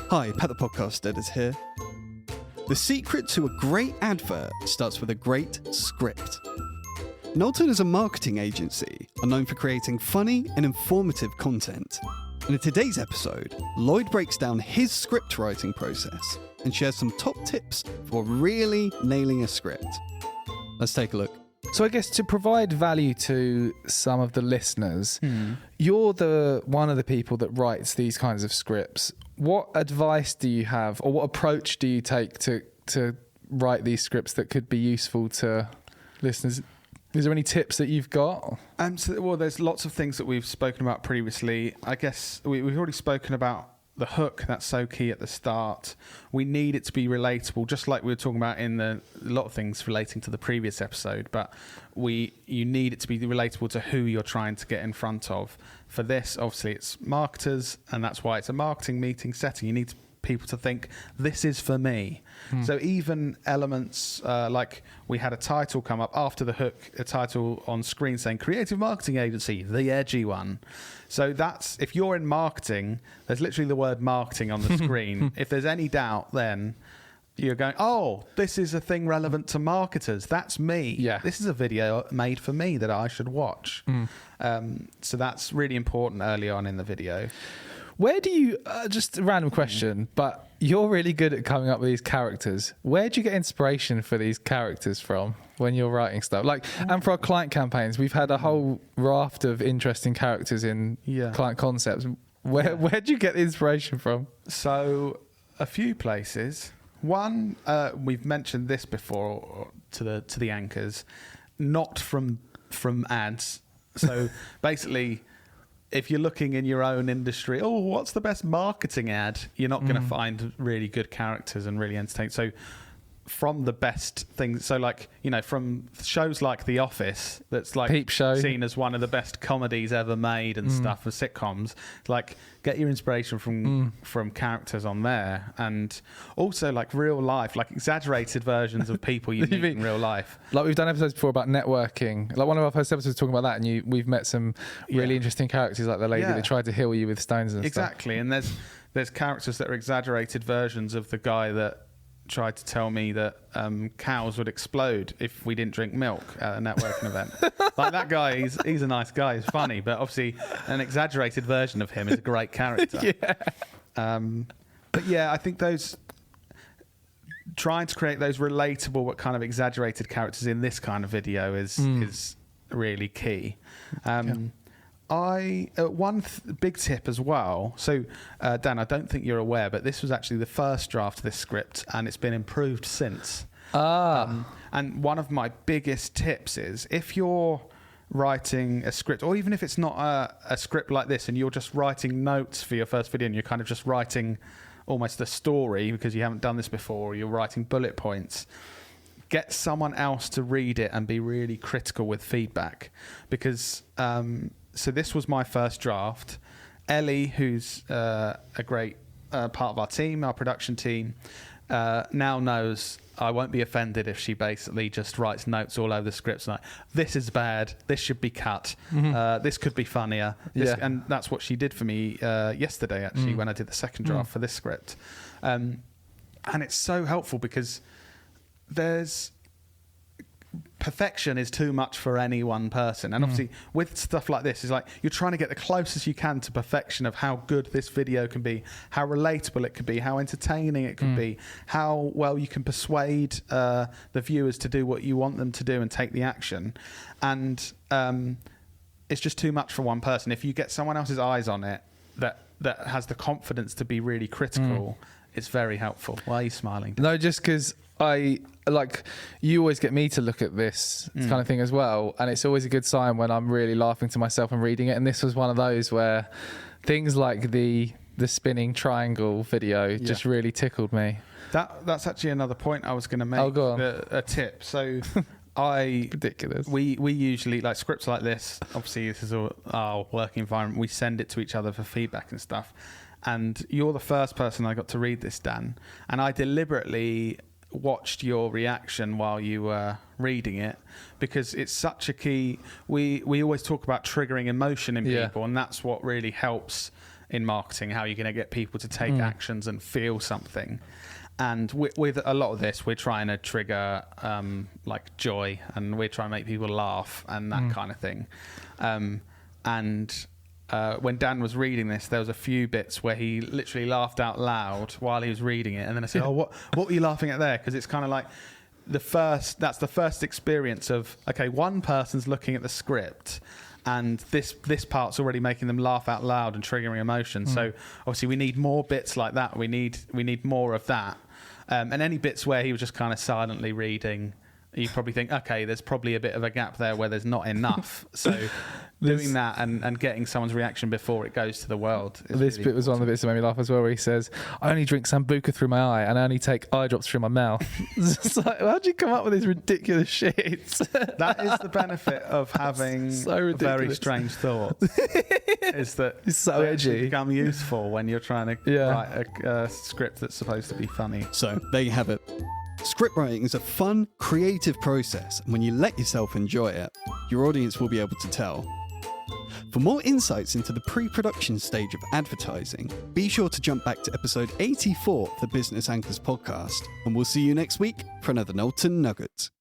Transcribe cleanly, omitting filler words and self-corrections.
Hi, Pat the Podcast Editor here. The secret to a great advert starts with a great script. Knowlton as a marketing agency are known for creating funny and informative content. And in today's episode, Lloyd breaks down his script writing process and shares some top tips for really nailing a script. Let's take a look. So I guess to provide value to some of the listeners, you're one of the people that writes these kinds of scripts. What advice do you have, or what approach do you take to write these scripts that could be useful to listeners? Is there any tips that you've got? Well, there's lots of things that we've spoken about previously. I guess we've already spoken about the hook. That's so key at the start. We need it to be relatable, just like we were talking about in a lot of things relating to the previous episode. But you need it to be relatable to who you're trying to get in front of. For this, obviously, it's marketers, and that's why it's a marketing meeting setting. You need people to think, this is for me. So even elements like we had a title come up after the hook, a title on screen saying creative marketing agency, the edgy one. So that's, if you're in marketing, there's literally the word marketing on the screen. If there's any doubt, then you're going, oh, this is a thing relevant to marketers. That's me. Yeah. This is a video made for me that I should watch. So that's really important early on in the video. Where do you, just a random question, but you're really good at coming up with these characters. Where do you get inspiration for these characters from when you're writing stuff? And for our client campaigns, we've had a whole raft of interesting characters in client concepts. Where do you get the inspiration from? So a few places. One, we've mentioned this before to the anchors, not from ads. So basically, if you're looking in your own industry, what's the best marketing ad? You're not going to find really good characters and really entertaining. So from the best things, so from shows like The Office, that's like Peep Show, seen as one of the best comedies ever made and stuff for sitcoms. Like, get your inspiration from characters on there, and also like real life, like exaggerated versions of people you meet in real life. Like, we've done episodes before about networking. Like, one of our first episodes talking about that, and we've met some really interesting characters, like the lady that tried to heal you with stones and stuff. Exactly, and there's characters that are exaggerated versions of the guy that tried to tell me that cows would explode if we didn't drink milk at a networking event. Like, that guy, he's a nice guy, he's funny, but obviously an exaggerated version of him is a great character. But yeah, I think trying to create those relatable but kind of exaggerated characters in this kind of video is really key. One big tip as well. So, Dan, I don't think you're aware, but this was actually the first draft of this script, and it's been improved since. And one of my biggest tips is, if you're writing a script, or even if it's not a script like this, and you're just writing notes for your first video, and you're kind of just writing almost a story because you haven't done this before, or you're writing bullet points, get someone else to read it and be really critical with feedback. Because so this was my first draft. Ellie, who's a great part of our team, our production team, now knows I won't be offended if she basically just writes notes all over the scripts like, this is bad, this should be cut, this could be funnier. And that's what she did for me yesterday, actually, when I did the second draft for this script. And it's so helpful because perfection is too much for any one person, and obviously with stuff like this, is like you're trying to get the closest you can to perfection of how good this video can be, how relatable it could be, how entertaining it could be, how well you can persuade the viewers to do what you want them to do and take the action. And it's just too much for one person. If you get someone else's eyes on it that has the confidence to be really critical, it's very helpful. Why are you smiling? No, just because you always get me to look at this kind of thing as well, and it's always a good sign when I'm really laughing to myself and reading it. And this was one of those where things like the spinning triangle video just really tickled me. That's actually another point I was going to make. Oh, go on. A tip. So ridiculous. We usually, like, scripts like this, obviously this is our working environment, we send it to each other for feedback and stuff. And you're the first person I got to read this, Dan, and I deliberately watched your reaction while you were reading it, because it's such a key. We always talk about triggering emotion in people, and that's what really helps in marketing, how you're going to get people to take actions and feel something. And with a lot of this, we're trying to trigger like joy, and we're trying to make people laugh and that kind of thing. When Dan was reading this, there was a few bits where he literally laughed out loud while he was reading it. And then I said, what were you laughing at there? Because it's kind of like that's the first experience of, okay, one person's looking at the script and this part's already making them laugh out loud and triggering emotions. So obviously we need more bits like that. We need more of that. And any bits where he was just kind of silently reading, you probably think, okay, there's probably a bit of a gap there where there's not enough. So doing that and getting someone's reaction before it goes to the world. This really bit was one of the bits that made me laugh as well, where he says, I only drink Sambuca through my eye and I only take eye drops through my mouth. It's like, how'd you come up with these ridiculous shit? That is the benefit of having very strange thoughts. Is that it's so edgy. Become useful when you're trying to write a script that's supposed to be funny. So there you have it. Script writing is a fun, creative process, and when you let yourself enjoy it, your audience will be able to tell. For more insights into the pre-production stage of advertising, be sure to jump back to episode 84 of the Business Anchors podcast, and we'll see you next week for another Knowlton Nugget.